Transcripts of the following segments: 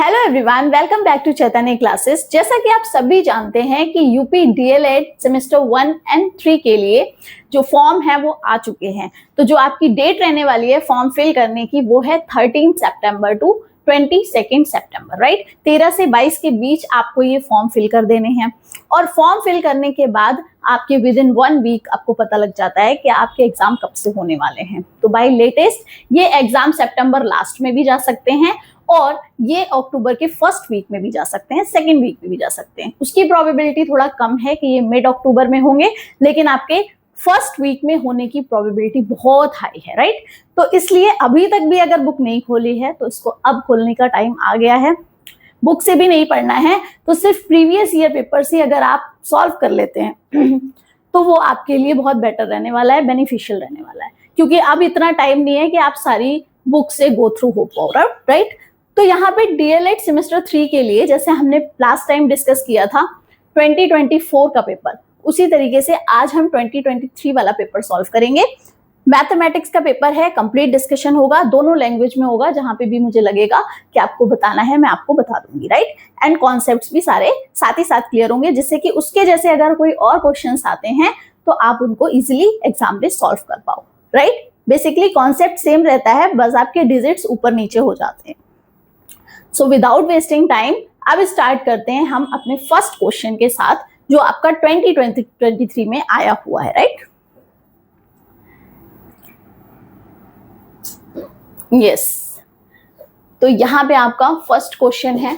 Hello everyone, welcome back to Chaitanya classes. जैसा कि आप सभी जानते हैं कि यूपी डीएलएड सेमेस्टर 1 एंड 3 के लिए जो फॉर्म है वो आ चुके हैं। तो जो आपकी डेट रहने वाली है फॉर्म फिल करने की वो है 13 सितंबर टू 22 सितंबर, राइट। 13 से 22 के बीच आपको ये फॉर्म फिल कर देने हैं और फॉर्म फिल करने के बाद आपके विद इन 1 वीक आपको पता लग जाता है कि आपके एग्जाम कब से होने वाले हैं। तो बाय लेटेस्ट ये एग्जाम सितंबर लास्ट में भी जा सकते हैं और ये अक्टूबर के फर्स्ट वीक में भी जा सकते हैं, सेकेंड वीक में भी जा सकते हैं। उसकी प्रोबेबिलिटी थोड़ा कम है कि ये मिड अक्टूबर में होंगे, लेकिन आपके फर्स्ट वीक में होने की प्रोबेबिलिटी बहुत हाई है, राइट। तो इसलिए अभी तक भी अगर बुक नहीं खोली है तो इसको अब खोलने का टाइम आ गया है। बुक से भी नहीं पढ़ना है तो सिर्फ प्रीवियस ईयर पेपर से अगर आप सॉल्व कर लेते हैं तो वो आपके लिए बहुत बेटर रहने वाला है, बेनिफिशियल रहने वाला है, क्योंकि अब इतना टाइम नहीं है कि आप सारी बुक से गो थ्रू हो पाओ, राइट। तो यहाँ पे डीएलएड सेमेस्टर 3 के लिए जैसे हमने लास्ट टाइम डिस्कस किया था 2024 का पेपर, उसी तरीके से आज हम 2023 वाला पेपर सॉल्व करेंगे। मैथमेटिक्स का पेपर है, कंप्लीट डिस्कशन होगा, दोनों लैंग्वेज में होगा, जहां पे भी मुझे लगेगा कि आपको बताना है मैं आपको बता दूंगी, राइट। एंड कॉन्सेप्ट्स भी सारे साथ ही साथ क्लियर होंगे, जिससे कि उसके जैसे अगर कोई और क्वेश्चंस आते हैं तो आप उनको इजिली एग्जाम में सॉल्व कर पाओ, राइट। बेसिकली कॉन्सेप्ट सेम रहता है, बस आपके डिजिट्स ऊपर नीचे हो जाते हैं। सो विदाउट वेस्टिंग टाइम अब स्टार्ट करते हैं हम अपने फर्स्ट क्वेश्चन के साथ, जो आपका 2023 में आया हुआ है, राइट। यस, तो यहां पे आपका फर्स्ट क्वेश्चन है।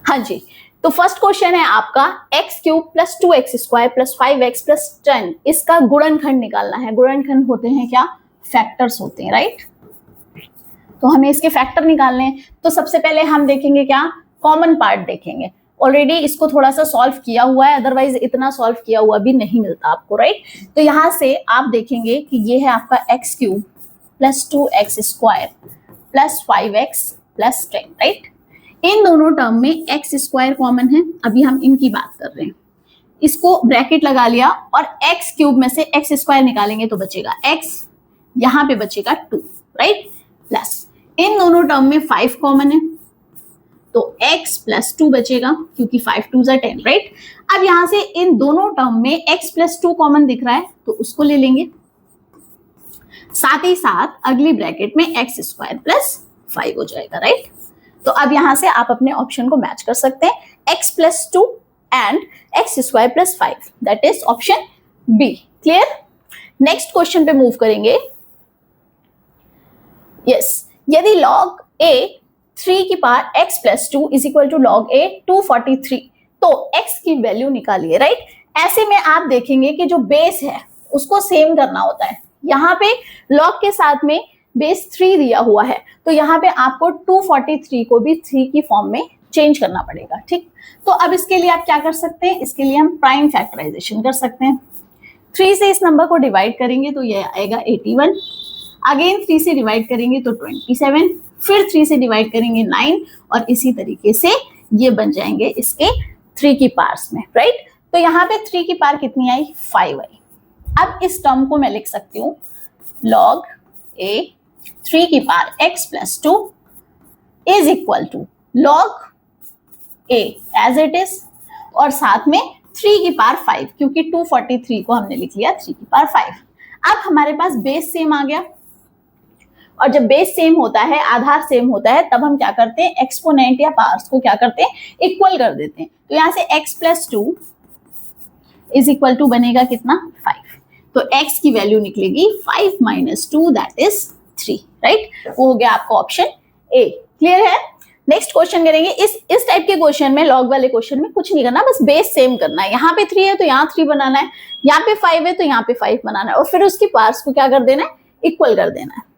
हाँ जी, तो फर्स्ट क्वेश्चन है आपका x³ + 2x² + 5x + 10 इसका गुणनखंड निकालना है। गुणनखंड होते हैं क्या? फैक्टर्स होते हैं, राइट। तो हमें इसके फैक्टर निकालने हैं। तो सबसे पहले हम देखेंगे क्या? कॉमन पार्ट देखेंगे। ऑलरेडी इसको थोड़ा सा सॉल्व किया हुआ है, अदरवाइज इतना सॉल्व किया हुआ भी नहीं मिलता आपको, राइट। तो यहां से आप देखेंगे कि ये है आपका x³ + 2x² + 5x + 10, राइट। इन दोनों टर्म में x² कॉमन है, अभी हम इनकी बात कर रहे हैं। इसको ब्रैकेट लगा लिया और x³ में से x² निकालेंगे तो बचेगा x, यहां पे बचेगा 2, राइट। प्लस इन दोनों टर्म में 5 कॉमन है तो x + 2 बचेगा, क्योंकि 5 2 = 10, राइट। अब यहां से इन दोनों टर्म में x + 2 कॉमन दिख रहा है तो उसको ले लेंगे, साथ ही साथ अगली ब्रैकेट में x² + 5 हो जाएगा, राइट। तो अब यहां से आप अपने ऑप्शन को मैच कर सकते हैं, x + 2 and x² + 5, that is option B. Clear? Next question पे मूव करेंगे। यस, यदि log a 3 की पावर x + 2 = log a 243, तो x की वैल्यू निकालिए, राइट। ऐसे में आप देखेंगे कि जो बेस है उसको सेम करना होता है। यहाँ पे log के साथ में बेस 3 दिया हुआ है, तो यहाँ पे आपको 243 को भी 3 की फॉर्म में चेंज करना पड़ेगा, ठीक। तो अब इसके लिए आप क्या कर सकते हैं? इसके लिए हम प्राइम फैक्टराइजेशन कर सकते हैं। 3 से इस नंबर को डिवाइड करेंगे तो ये आएगा 81, अगेन 3 से डिवाइड करेंगे तो 27, फिर 3 से डिवाइड करेंगे 9, और इसी तरीके से ये बन जाएंगे इसके 3 की पार्ट्स में, राइट। तो यहाँ पे 3 की पावर कितनी आई? 5 आई। अब इस टर्म को मैं लिख सकती हूँ log a 3 की पावर x + 2 = log a as it is, और साथ में 3 की पावर 5, क्योंकि 243 को हमने लिख लिया 3 की पावर 5। अब हमारे पास बेस सेम आ गया, और जब बेस सेम होता है, आधार सेम होता है, तब हम क्या करते हैं? एक्सपोनेंट या पावर्स को क्या करते हैं? इक्वल कर देते हैं। तो यहां से x + 2 = बनेगा कितना? 5। तो x की वैल्यू निकलेगी 5 - 2 दैट इज 3, राइट। वो हो गया आपका ऑप्शन ए। क्लियर है? नेक्स्ट क्वेश्चन करेंगे। इस टाइप के क्वेश्चन में, लॉग वाले क्वेश्चन में कुछ नहीं करना, बस बेस सेम करना है। यहाँ पे 3 है तो यहाँ 3 बनाना है, यहाँ पे 5 है तो यहाँ पे 5 बनाना है, और फिर उसकी पार्ट्स को क्या कर देना है? इक्वल कर देना है।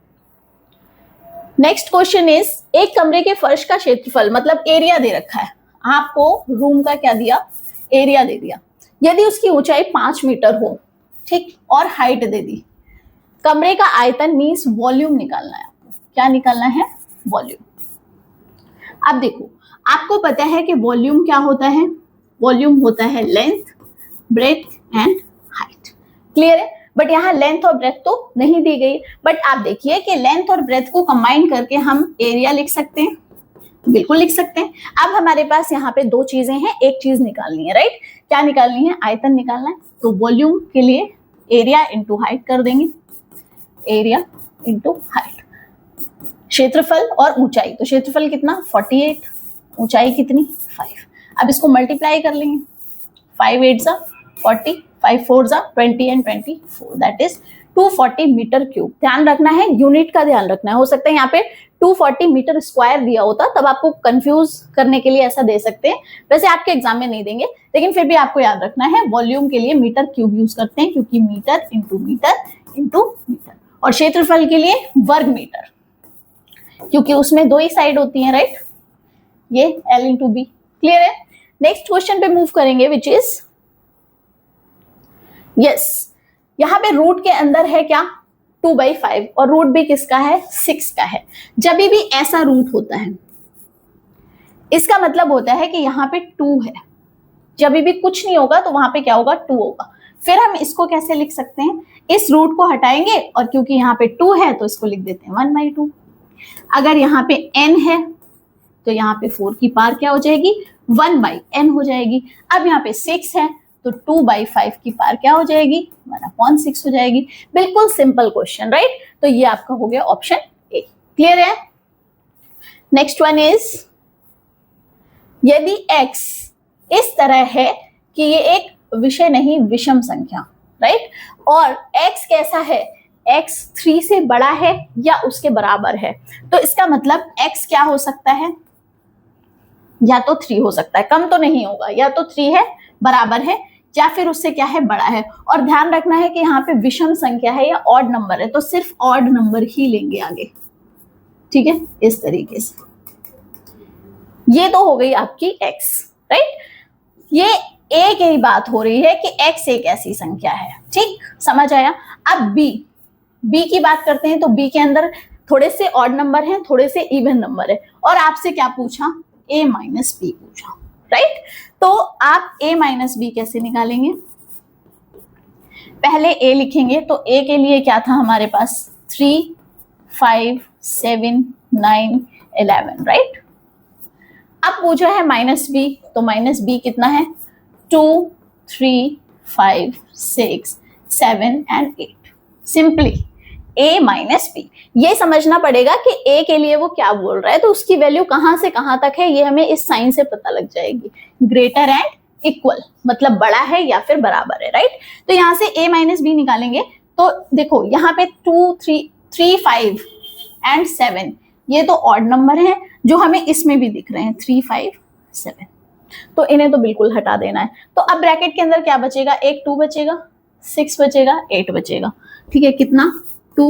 नेक्स्ट क्वेश्चन इज, एक कमरे के फर्श का क्षेत्रफल, मतलब एरिया दे रखा है आपको, रूम का क्या दिया? एरिया दे दिया। यदि उसकी ऊंचाई 5 मीटर हो, ठीक, और हाइट दे दी, कमरे का आयतन मीन्स वॉल्यूम निकालना है आपको। क्या निकालना है? वॉल्यूम। अब देखो, आपको पता है कि वॉल्यूम क्या होता है? वॉल्यूम होता है length, breadth and height. Clear है? बट यहाँ लेंथ और ब्रेथ तो नहीं दी गई, बट आप देखिए कि लेंथ और ब्रेथ को कंबाइन करके हम एरिया लिख सकते हैं, बिल्कुल लिख सकते हैं। अब हमारे पास यहाँ पे दो चीजें हैं, एक चीज निकालनी है, राइट? क्या निकालनी है? आयतन निकालना है। तो वॉल्यूम के लिए एरिया इंटू हाइट कर देंगे, एरिया इंटू हाइट। क्षेत्रफल और ऊंचाई, तो क्षेत्रफल कितना? 48, ऊंचाई कितनी? 5। अब इसको मल्टीप्लाई कर लेंगे, 5 8 जा 40, 5 4 जा 20 and 24, that is 240 metre cube. ध्यान रखना है, यूनिट का ध्यान रखना है। हो सकता है यहाँ पे 240 मीटर स्क्वायर दिया होता, तब आपको कंफ्यूज करने के लिए ऐसा दे सकते हैं। वैसे आपके एग्जाम में नहीं देंगे, लेकिन फिर भी आपको याद रखना है, वॉल्यूम के लिए मीटर क्यूब यूज करते हैं, क्योंकि metre into metre into metre. और क्षेत्रफल के लिए वर्ग मीटर, क्योंकि उसमें दो ही साइड होती हैं, राइट? ये L इंटू बी। क्लियर है? नेक्स्ट क्वेश्चन पे मूव करेंगे, विच इज यस, यहाँ पे रूट के अंदर है क्या? 2/5, और रूट भी किसका है? 6 का है। जब भी ऐसा रूट होता है, इसका मतलब होता है कि यहाँ पे 2 है। जब भी कुछ नहीं होगा तो वहां पे क्या होगा? 2 होगा। फिर हम इसको कैसे लिख सकते हैं? इस रूट को हटाएंगे, और क्योंकि यहाँ पे 2 है तो इसको लिख देते हैं 1/2। अगर यहाँ पे n है तो यहाँ पे 4 की पावर क्या हो जाएगी? 1/n हो जाएगी। अब यहाँ पे 6 है तो 2/5 की पावर क्या हो जाएगी? 1/6 हो जाएगी। बिल्कुल सिंपल क्वेश्चन, राइट? तो ये आपका हो गया ऑप्शन ए। क्लियर है? नेक्स्ट वन इज, यदि x इस तरह है कि ये एक विषय नहीं विषम संख्या, राइट? और x कैसा है? x 3 से बड़ा है या उसके बराबर है, तो इसका मतलब x क्या हो सकता है? या तो 3 हो सकता है, कम तो नहीं होगा, या तो 3 है, बराबर है, या फिर उससे क्या है? बड़ा है। और ध्यान रखना है कि यहाँ पे विषम संख्या है या ऑड नंबर है, तो सिर्फ ऑड नंबर ही लेंगे आगे, ठीक है? इस तरीके से ये तो हो गई आपकी x, राइट? ये एक ही बात हो रही है कि x एक ऐसी संख्या है, ठीक? समझ आया? अब b की बात करते हैं, तो b के अंदर थोड़े से ऑड नंबर हैं, थोड़े से इवन नंबर है, और आपसे क्या पूछा? a माइनस बी पूछा, राइट? तो आप a माइनस बी कैसे निकालेंगे? पहले a लिखेंगे, तो a के लिए क्या था हमारे पास? 3 5 7 9 11, राइट? अब पूछा है माइनस बी, तो माइनस बी कितना है? 2 3 5 6 7 and 8। Simply a minus B. ये समझना पड़ेगा कि a के लिए वो क्या बोल रहा है, तो उसकी वैल्यू कहां से कहां तक है, ये हमें इस साइन से पता लग जाएगी। ग्रेटर एंड इक्वल, मतलब बड़ा है या फिर बराबर है, राइट? तो यहां से a माइनस बी निकालेंगे, तो देखो यहाँ पे 2 3 5 एंड 7, ये तो ऑड नंबर है जो हमें इसमें भी दिख रहे हैं, 3 5 7, तो इन्हें तो बिल्कुल हटा देना है। तो अब ब्रैकेट के अंदर क्या बचेगा? एक 2 बचेगा, 6 बचेगा, 8 बचेगा, ठीक है? कितना? 2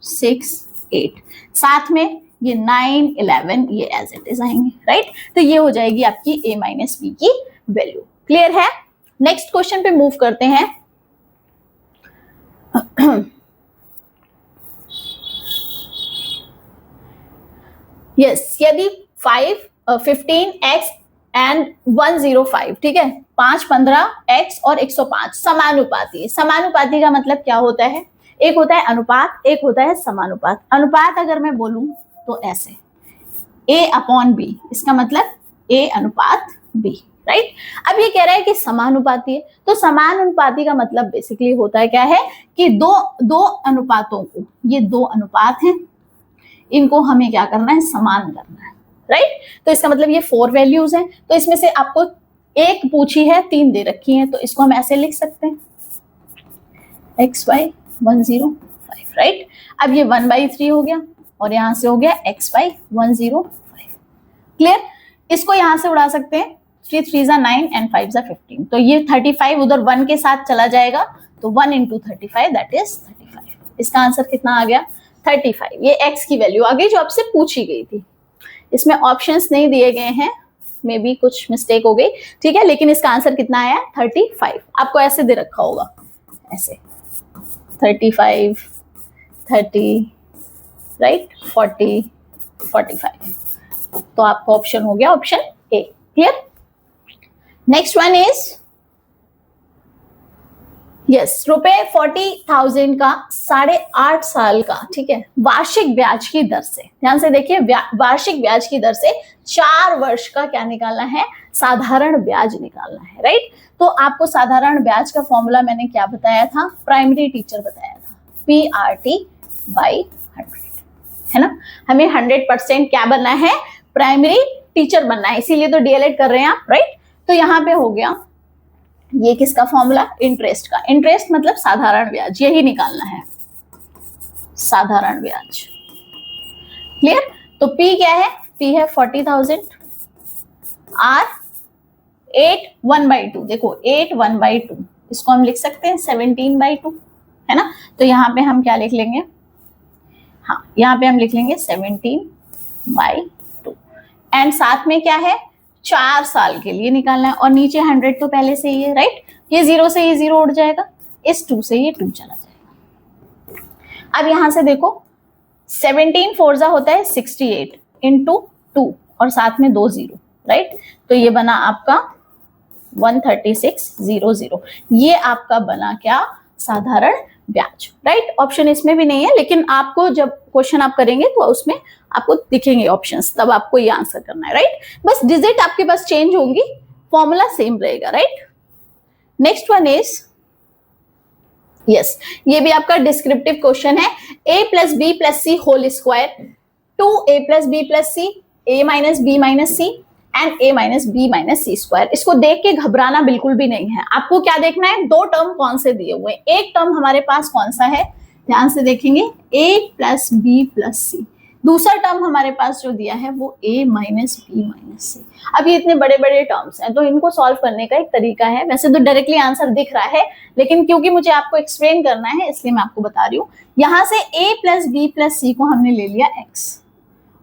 6 8, साथ में ये 9 11, ये एज इट इज आएंगे, राइट? तो ये हो जाएगी आपकी a माइनस बी की वैल्यू। क्लियर है? नेक्स्ट क्वेश्चन पे मूव करते हैं। यस, यदि 15x एंड 105, ठीक है, 5 15x और 105 समानुपाती है। समानुपाती का मतलब क्या होता है? एक होता है अनुपात, एक होता है समानुपात। अनुपात अगर मैं बोलूं तो ऐसे a/b, इसका मतलब a अनुपात b, राइट? अब ये कह रहा है कि समानुपाती है, तो समानुपाती का मतलब बेसिकली होता है क्या है कि दो अनुपातों को, ये 2 अनुपात हैं, इनको हमें क्या करना है? समान करना है, राइट? तो इसका मतलब ये 4 वैल्यूज हैं, तो इसमें से आपको एक पूछी है, 3 दे रखी हैं, तो इसको हम ऐसे लिख सकते हैं xy 105, राइट? अब ये 1/3 हो गया, और यहां से हो गया xy 105। क्लियर? इसको यहां से उड़ा सकते हैं, 3 3 जा 9 एंड 5 जा 15, तो ये 35 उधर 1 के साथ चला जाएगा, तो 1 into 35 दैट इज 35। इसका आंसर कितना आ गया? 35। ये x की वैल्यू आ गई जो आपसे पूछी गई थी। इसमें ऑप्शंस नहीं दिए गए हैं, मे बी कुछ मिस्टेक हो गई, ठीक है? लेकिन इसका आंसर कितना आया? 35। आपको ऐसे दे रखा होगा, ऐसे 35 30, राइट? 40 45, तो आपका ऑप्शन हो गया option A. Clear? Next one is yes, रुपए 40,000 का 8.5 साल का, ठीक है, वार्षिक ब्याज की दर से, ध्यान से देखिए, वार्षिक ब्याज की दर से 4 वर्ष का क्या निकालना है, साधारण ब्याज निकालना है, राइट। तो आपको साधारण ब्याज का फॉर्मूला मैंने क्या बताया था, प्राइमरी टीचर बताया था, PRT/100, है ना। हमें 100% क्या बनना है, प्राइमरी टीचर बनना है, इसीलिए तो डीएलएड कर रहे हैं आप, राइट। तो यहाँ पे हो गया ये किसका फॉर्मूला, इंटरेस्ट का, इंटरेस्ट मतलब साधारण ब्याज, यही निकालना है, साधारण ब्याज, क्लियर। तो P क्या है, P है 40,000, R 8/1/2, देखो 8/1/2, इसको हम लिख सकते हैं 17/2, है ना। तो यहाँ पे हम क्या लिख लेंगे, हाँ यहाँ पे हम लिख लेंगे 17/2, एंड साथ में क्या है, 4 साल के लिए निकालना है, और नीचे 100 तो पहले से ही है, राइट। ये 0 से ये 0 उड़ जाएगा, इस 2 से ये 2 चला जाएगा। अब यहां से देखो 17 4 होता है 68 इंटू 2 और साथ में 2 0, राइट। तो ये बना आपका 136,000, ये आपका बना क्या, साधारण ब्याज, राइट। ऑप्शन इसमें भी नहीं है, लेकिन आपको जब क्वेश्चन आप करेंगे तो उसमें आपको दिखेंगे ऑप्शंस, तब आपको ये आंसर करना है, राइट। बस डिजिट आपके पास चेंज होंगी, फॉर्मूला सेम रहेगा, right. Next one is, yes, ये भी आपका डिस्क्रिप्टिव क्वेश्चन है, a + b + c whole square 2a + b + c a - b - c and a - b - c square. इसको देख के घबराना बिल्कुल भी नहीं है, आपको क्या देखना है, दो टर्म कौन से दिए हुए हैं, एक टर्म हमारे पास कौन सा है, ध्यान से देखेंगे, a + b + c, दूसरा टर्म हमारे पास जो दिया है वो a - b - c। अब ये इतने बड़े बड़े टर्म्स हैं, तो इनको सॉल्व करने का एक तरीका है, वैसे तो डायरेक्टली आंसर दिख रहा है, लेकिन क्योंकि मुझे आपको एक्सप्लेन करना है इसलिए मैं आपको बता रही हूँ। यहां से a + b + c को हमने ले लिया x,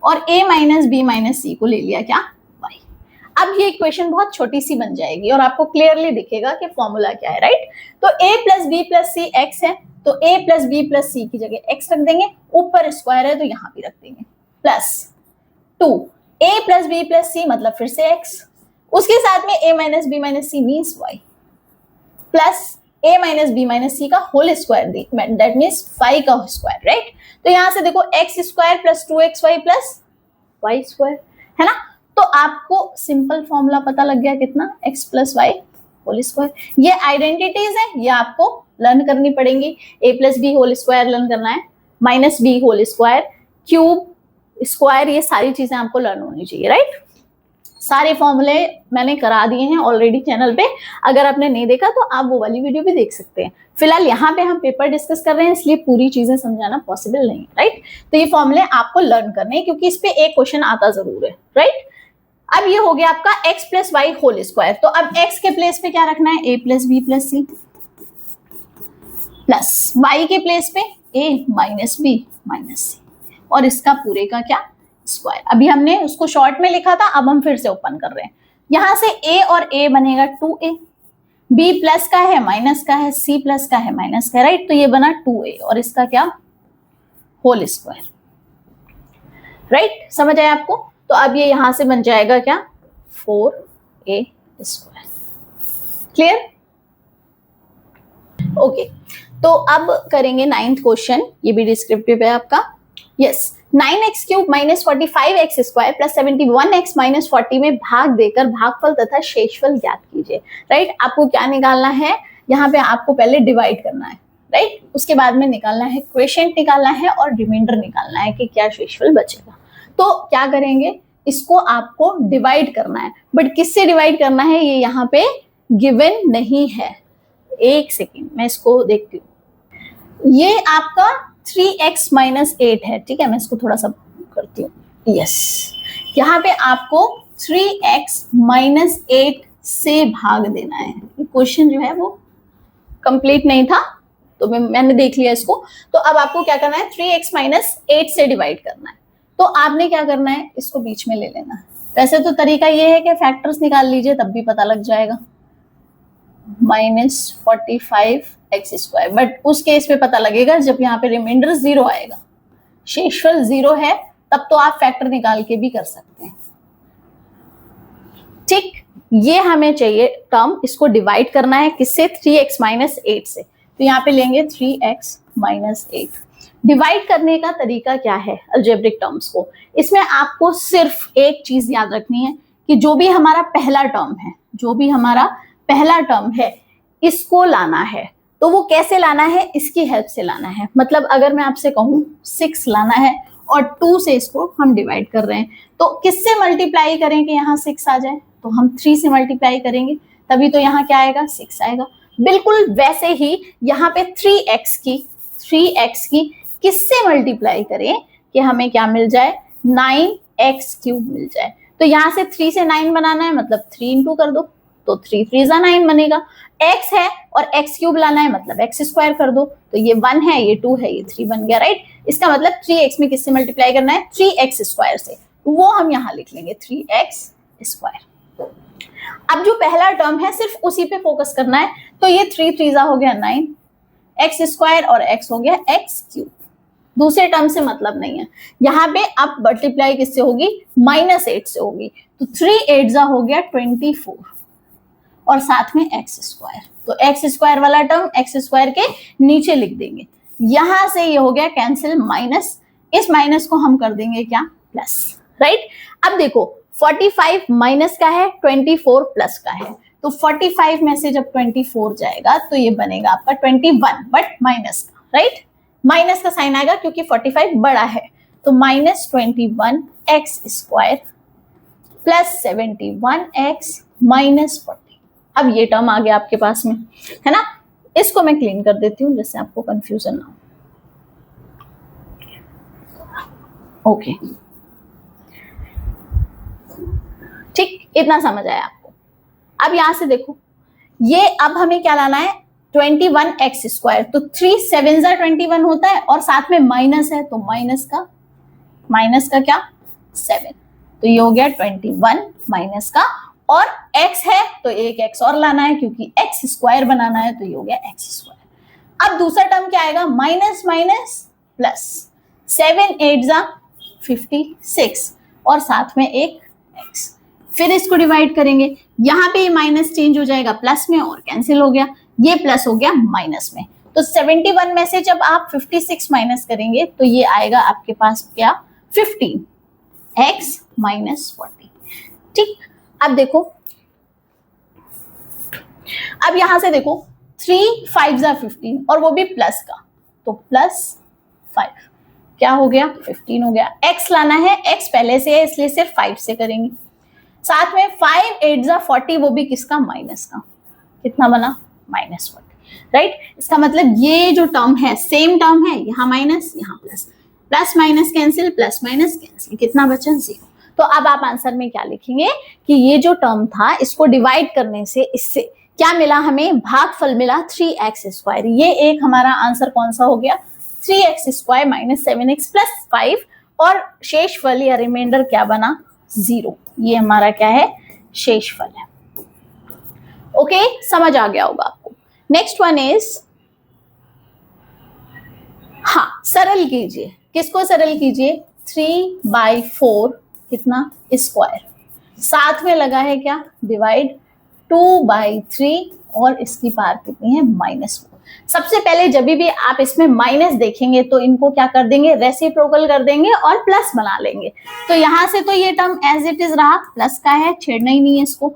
और a - b - c को ले लिया क्या, y। अब ये इक्वेशन बहुत छोटी सी बन जाएगी और आपको क्लियरली दिखेगा कि फॉर्मूला क्या है, राइट। तो a + b + c x है, तो a + b + c की जगह x रख देंगे, ऊपर स्क्वायर है तो यहां भी रख देंगे, प्लस 2 a + b + c मतलब फिर से x, उसके साथ में a - b - c means y, plus a - b - c का होल स्क्वायर, दैट मीन्स 5 का स्क्वायर, राइट। तो यहां से देखो x² + 2xy + y स्क्वायर, है ना। तो आपको सिंपल फॉर्मूला पता लग गया कितना, x + y होल स्क्वायर। ये आइडेंटिटीज है, ये आपको लर्न करनी पड़ेंगी, a + b whole square learn करना है, -b whole square, cube, square, ये सारी चीजें आपको लर्न होनी चाहिए, राइट। सारे फॉर्मूले मैंने करा दिए हैं ऑलरेडी चैनल पे, अगर आपने नहीं देखा तो आप वो वाली वीडियो भी देख सकते हैं। फिलहाल यहाँ पे हम पेपर डिस्कस कर रहे हैं, इसलिए पूरी चीजें समझाना पॉसिबल नहीं है, राइट। तो ये फॉर्मूले आपको लर्न करने हैं, क्योंकि इस पे एक क्वेश्चन आता जरूर है, राइट। अब ये हो गया आपका x + y होल स्क्वायर, तो अब x के प्लेस पे क्या रखना है, a + b + c, plus y के प्लेस पे a - b - c, और इसका पूरे का क्या, स्क्वायर। अभी हमने उसको शॉर्ट में लिखा था, अब हम फिर से ओपन कर रहे हैं। यहां से a और a बनेगा 2a, b प्लस का है माइनस का है, c प्लस का है माइनस का है, राइट। तो ये बना 2a और इसका क्या, होल स्क्वायर, राइट। समझ आया आपको। तो अब ये यहां से बन जाएगा क्या, 4a स्क्वायर, क्लियर, ओके। तो अब करेंगे 9th क्वेश्चन, ये भी डिस्क्रिप्टिव है आपका, यस। 9x³ - 45x² + 71x - 40 में भाग देकर भागफल तथा शेषफल ज्ञात कीजिए, राइट। आपको क्या निकालना है, यहाँ पे आपको पहले डिवाइड करना है, राइट। उसके बाद में निकालना है क्वोशिएंट, निकालना है और रिमाइंडर निकालना है कि क्या शेषफल बचेगा। तो क्या करेंगे, इसको आपको डिवाइड करना है, बट किससे डिवाइड करना है ये यहाँ पे गिवन नहीं है। एक सेकेंड मैं इसको देखती हूँ, ये आपका 3x - 8 है, ठीक है। मैं इसको थोड़ा सा करती हूँ, यस। यहाँ पे आपको 3x - 8 से भाग देना है। क्वेश्चन जो है वो कंप्लीट नहीं था, तो मैंने देख लिया इसको। तो अब आपको क्या करना है, 3x - 8 से डिवाइड करना है। तो आपने क्या करना है, इसको बीच में ले लेना है। वैसे तो तरीका ये है कि फैक्टर्स निकाल लीजिए, तब भी पता लग जाएगा, -45x², बट उस केस में पता लगेगा जब यहाँ पे रिमाइंडर 0 आएगा, शेषफल 0 है, तब तो आप फैक्टर निकाल के भी कर सकते हैं, ठीक। ये हमें चाहिए टर्म, इसको डिवाइड करना है किससे, 3x - 8 से। तो यहाँ पे लेंगे 3x माइनस 8। डिवाइड करने का तरीका क्या है अलजेब्रिक टर्म्स को, इसमें आपको सिर्फ एक चीज याद रखनी है कि जो भी हमारा पहला टर्म है इसको लाना है। तो वो कैसे लाना है, इसकी हेल्प से लाना है। मतलब अगर मैं आपसे कहूं 6 लाना है और 2 से इसको हम डिवाइड कर रहे हैं, तो किससे मल्टीप्लाई करें कि यहाँ 6 आ जाए, तो हम 3 से मल्टीप्लाई करेंगे, तभी तो यहाँ क्या आएगा 6 आएगा। बिल्कुल वैसे ही यहाँ पे 3x की किससे मल्टीप्लाई करें कि हमें क्या मिल जाए 9x³ मिल जाए। तो यहाँ से 3 से 9 बनाना है, मतलब 3 इंटू कर दो, तो 3 3 9 बनेगा। x है और x³ लाना है, मतलब x² कर दो, तो ये 1 है, ये 2 है, ये 3 बन गया, राइट। इसका मतलब 3x में किससे मल्टीप्लाई करना है 3x² से, वो हम यहाँ लिख लेंगे 3x²। अब जो पहला टर्म है सिर्फ उसी पे फोकस करना है, तो ये 3 3 हो गया 9, x² और x हो गया x³। दूसरे टर्म से मतलब नहीं है। यहाँ पे अब मल्टीप्लाई किससे होगी -8 से होगी, तो 3 8 हो गया 24 और साथ में x²। तो x² वाला टर्म x² के नीचे लिख देंगे। यहां से ये हो गया कैंसिल, माइनस, इस माइनस को हम कर देंगे क्या प्लस, राइट। अब देखो 45 माइनस का है, 24 प्लस का है, तो 45 में से जब 24 जाएगा तो ये बनेगा आपका 21, बट माइनस का, राइट। माइनस का साइन आएगा क्योंकि 45 बड़ा है, तो -21x² प्लस 71x माइनस 40। अब ये टर्म आ गया आपके पास में, है ना। इसको मैं क्लीन कर देती हूँ जिससे आपको कंफ्यूजन ना हो। ओके, ठीक, इतना समझ आया आपको। अब यहां से देखो, ये अब हमें क्या लाना है 21x², तो 3 7 21 होता है और साथ में माइनस है, तो माइनस का क्या 7, तो ये हो गया 21 माइनस का, और x है तो एक x और लाना है क्योंकि x² बनाना है, तो ये हो गया x²। अब दूसरा टर्म क्या आएगा माइनस माइनस प्लस, 7 8 56 और साथ में एक x। फिर इसको डिवाइड करेंगे, यहाँ पे माइनस चेंज हो जाएगा प्लस में और कैंसिल हो गया, ये प्लस हो गया माइनस में। तो 71 में से जब आप 56 माइनस करेंगे तो ये आएगा आपके पास क्या 15x माइनस 40, ठीक। अब देखो, अब यहां से देखो 3 5 15 और वो भी प्लस का, तो +5 क्या हो गया 15 हो गया। x लाना है, x पहले से है इसलिए सिर्फ 5 से करेंगे, साथ में 5 8 40, वो भी किसका माइनस का, कितना बना -40, राइट। इसका मतलब ये जो टर्म है सेम टर्म है, यहाँ माइनस यहाँ plus, plus minus cancel, plus minus cancel, कितना बचा 0। तो अब आप आंसर में क्या लिखेंगे कि ये जो टर्म था इसको डिवाइड करने से इससे क्या मिला, हमें भागफल मिला 3x²। ये एक हमारा आंसर कौन सा हो गया 3x² माइनस 7x प्लस 5, और शेषफल या रिमाइंडर क्या बना 0। ये हमारा क्या है शेषफल है। ओके, समझ आ गया होगा आपको। नेक्स्ट वन इज, हाँ सरल कीजिए, किसको सरल कीजिए 3/4 कितना स्क्वायर, साथ में लगा है क्या डिवाइड 2/3 और इसकी पावर कितनी है -4। सबसे पहले जब भी आप इसमें माइनस देखेंगे तो इनको क्या कर देंगे रेसिप्रोकल कर देंगे और प्लस बना लेंगे। तो यहां से तो ये टर्म एज इट इज रहा, प्लस का है छेड़ना ही नहीं है इसको,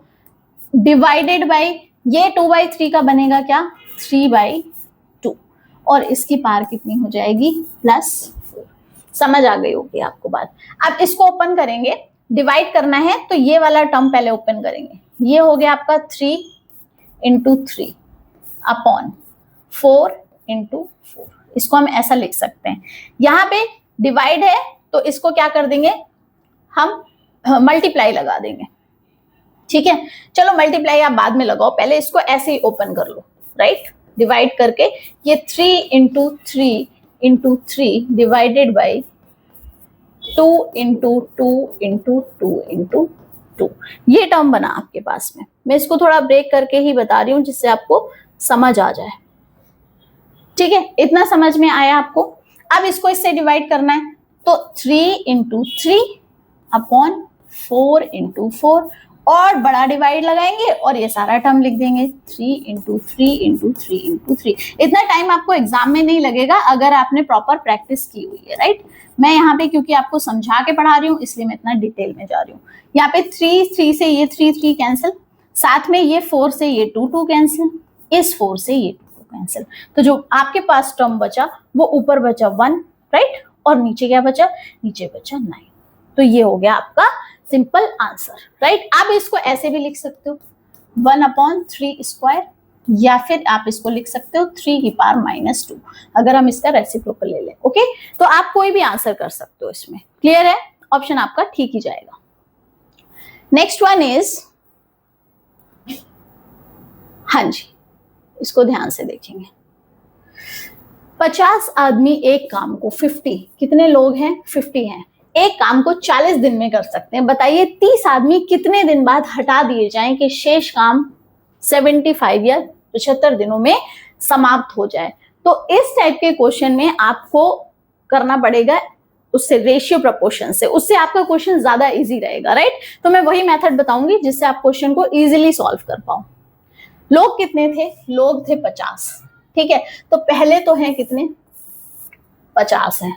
डिवाइडेड बाय ये 2/3 का बनेगा क्या 3/2 और इसकी पावर कितनी हो जाएगी +4। समझ आ गई होगी आपको बात। अब इसको ओपन करेंगे, डिवाइड करना है तो ये वाला टर्म पहले ओपन करेंगे, ये हो गया आपका 3 × 3 अपॉन 4 × 4। इसको हम ऐसा लिख सकते हैं, यहाँ पे डिवाइड है तो इसको क्या कर देंगे हम मल्टीप्लाई लगा देंगे, ठीक है। चलो मल्टीप्लाई आप बाद में लगाओ, पहले इसको ऐसे ही ओपन कर लो, राइट। डिवाइड करके ये 3 × 3 × 3 डिवाइडेड बाय 2 × 2 × 2 × 2, ये टर्म बना आपके पास में। मैं इसको थोड़ा ब्रेक करके ही बता रही हूँ जिससे आपको समझ आ जाए, ठीक है। इतना समझ में आया आपको। अब इसको इससे डिवाइड करना है तो 3 × 3 अपॉन 4 × 4 और बड़ा डिवाइड लगाएंगे और ये सारा टर्म लिख देंगे 3 इंटू 3 इंटू 3 इंटू 3। इतना टाइम आपको एग्जाम में नहीं लगेगा अगर आपने प्रॉपर प्रैक्टिस की हुई है, राइट। मैं यहाँ पे क्योंकि आपको समझा के पढ़ा रही हूँ इसलिए मैं इतना डिटेल में जा रही हूँ। यहाँ पे 3 से ये 3 कैंसिल, साथ में ये 4 से ये 2 कैंसिल, इस 4 से ये 2 कैंसिल। तो जो आपके पास टर्म बचा वो ऊपर बचा 1, राइट, और नीचे क्या बचा, नीचे बचा 9। तो ये हो गया आपका सिंपल आंसर, राइट। आप इसको ऐसे भी लिख सकते हो 1/3 स्क्वायर, या फिर आप इसको लिख सकते हो 3 की पावर -2, अगर हम इसका रेसिप्रोकल ले लें। ओके, तो आप कोई भी आंसर कर सकते हो इसमें। क्लियर है, ऑप्शन आपका ठीक ही जाएगा। नेक्स्ट वन इज, हाँ जी, इसको ध्यान से देखेंगे। 50 आदमी एक काम को 50, कितने लोग हैं, 50 हैं, एक काम को 40 दिन में कर सकते हैं। बताइए 30 आदमी कितने दिन बाद हटा दिए जाएं कि शेष काम 75 या 75 दिनों में समाप्त हो जाए। तो इस टाइप के क्वेश्चन में आपको करना पड़ेगा उससे रेशियो प्रोपोर्शन से, उससे आपका क्वेश्चन ज्यादा इजी रहेगा, राइट। तो मैं वही मेथड बताऊंगी जिससे आप क्वेश्चन को इजीली सॉल्व कर पाओ। लोग कितने थे, लोग थे 50, ठीक है। तो पहले तो है कितने, 50 है,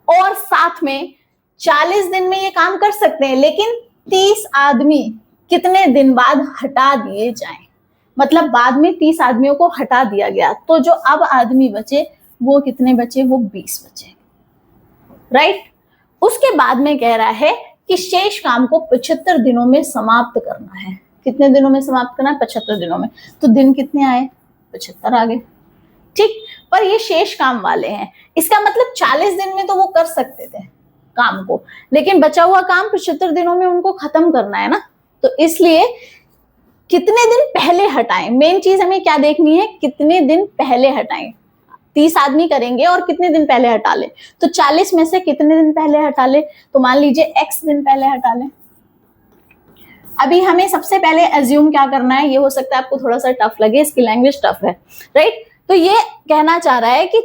और साथ में 40 दिन में ये काम कर सकते हैं, लेकिन 30 आदमी कितने दिन बाद हटा दिए जाएं, मतलब बाद में 30 आदमियों को हटा दिया गया, तो जो अब आदमी बचे वो कितने बचे, वो 20 बचे, राइट। उसके बाद में कह रहा है कि शेष काम को 75 दिनों में समाप्त करना है। कितने दिनों में समाप्त करना है, 75 दिनों में। तो दिन कितने आए, 75 आ गए, ठीक। पर ये शेष काम वाले हैं, इसका मतलब 40 दिन में तो वो कर सकते थे काम को, लेकिन बचा हुआ काम 75 दिनों में उनको खत्म करना है ना। तो इसलिए कितने दिन पहले हटाएं, मेन चीज हमें क्या देखनी है, कितने दिन पहले हटाएं। 30 आदमी करेंगे और कितने दिन पहले हटा ले, तो 40 में से कितने दिन पहले हटा ले, तो मान लीजिए x दिन पहले हटा ले। अभी हमें सबसे पहले एज्यूम क्या करना है, ये हो सकता है आपको थोड़ा सा टफ लगे, इसकी लैंग्वेज टफ है, राइट। तो ये कहना चाह रहा है कि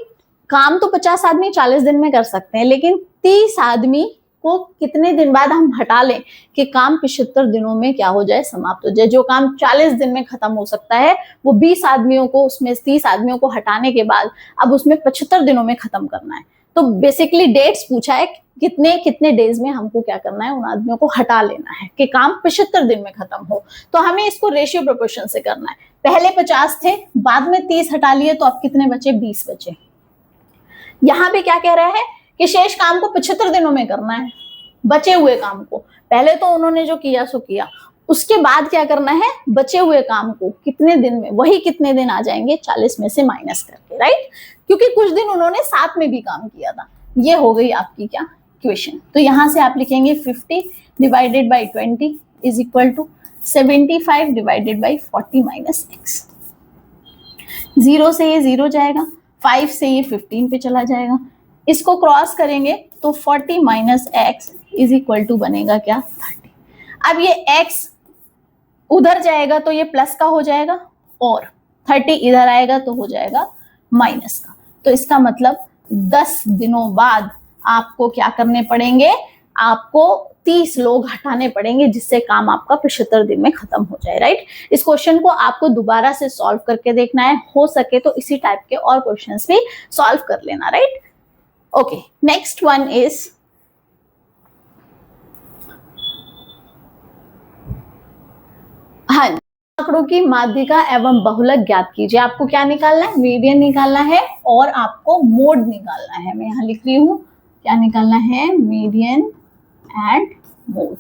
काम तो 50 आदमी 40 दिन में कर सकते हैं, लेकिन 30 आदमी को कितने दिन बाद हम हटा लें कि काम 75 दिनों में क्या हो जाए, समाप्त हो जाए। जो काम 40 दिन में खत्म हो सकता है वो 20 आदमियों को, उसमें 30 आदमियों को हटाने के बाद अब उसमें 75 दिनों में खत्म करना है। तो बेसिकली डेट्स पूछा है, कितने कितने डेज में हमको क्या करना है, उन आदमियों को हटा लेना है कि काम 75 दिन में खत्म हो। तो हमें इसको रेशियो प्रोपोर्शन से करना है। पहले 50 थे, बाद में 30 हटा लिए, तो अब कितने बचे, 20 बचे। यहाँ पे क्या कह रहा है कि शेष काम को 75 दिनों में करना है, बचे हुए काम को। पहले तो उन्होंने जो किया सो किया, उसके बाद क्या करना है, बचे हुए काम को कितने दिन में, वही कितने दिन आ जाएंगे 40 में से माइनस करके, राइट। क्योंकि कुछ दिन उन्होंने साथ में भी काम किया था। ये हो गई आपकी क्या, इक्वेशन। तो यहां से आप लिखेंगे 50 divided by 20 is equal to 75 divided by 40 minus x। 0 से ये 0 जाएगा, 5 से ये 15 पे चला जाएगा, इसको क्रॉस करेंगे तो 40 minus x is equal to बनेगा क्या, 30। अब ये x उधर जाएगा तो ये प्लस का हो जाएगा, और 30 इधर आएगा तो हो जाएगा माइनस का। तो इसका मतलब 10 दिनों बाद आपको क्या करने पड़ेंगे, आपको 30 लोग हटाने पड़ेंगे, जिससे काम आपका 75 दिन में खत्म हो जाए, राइट। इस क्वेश्चन को आपको दोबारा से सॉल्व करके देखना है, हो सके तो इसी टाइप के और क्वेश्चंस भी सॉल्व कर लेना, right. Okay, next one is, हाँ, आंकड़ों की माध्यिका एवं बहुलक ज्ञात कीजिए। आपको क्या निकालना है, मीडियन निकालना है और आपको मोड निकालना है। मैं यहाँ लिख रही हूँ क्या निकालना है, मीडियन एंड मोड,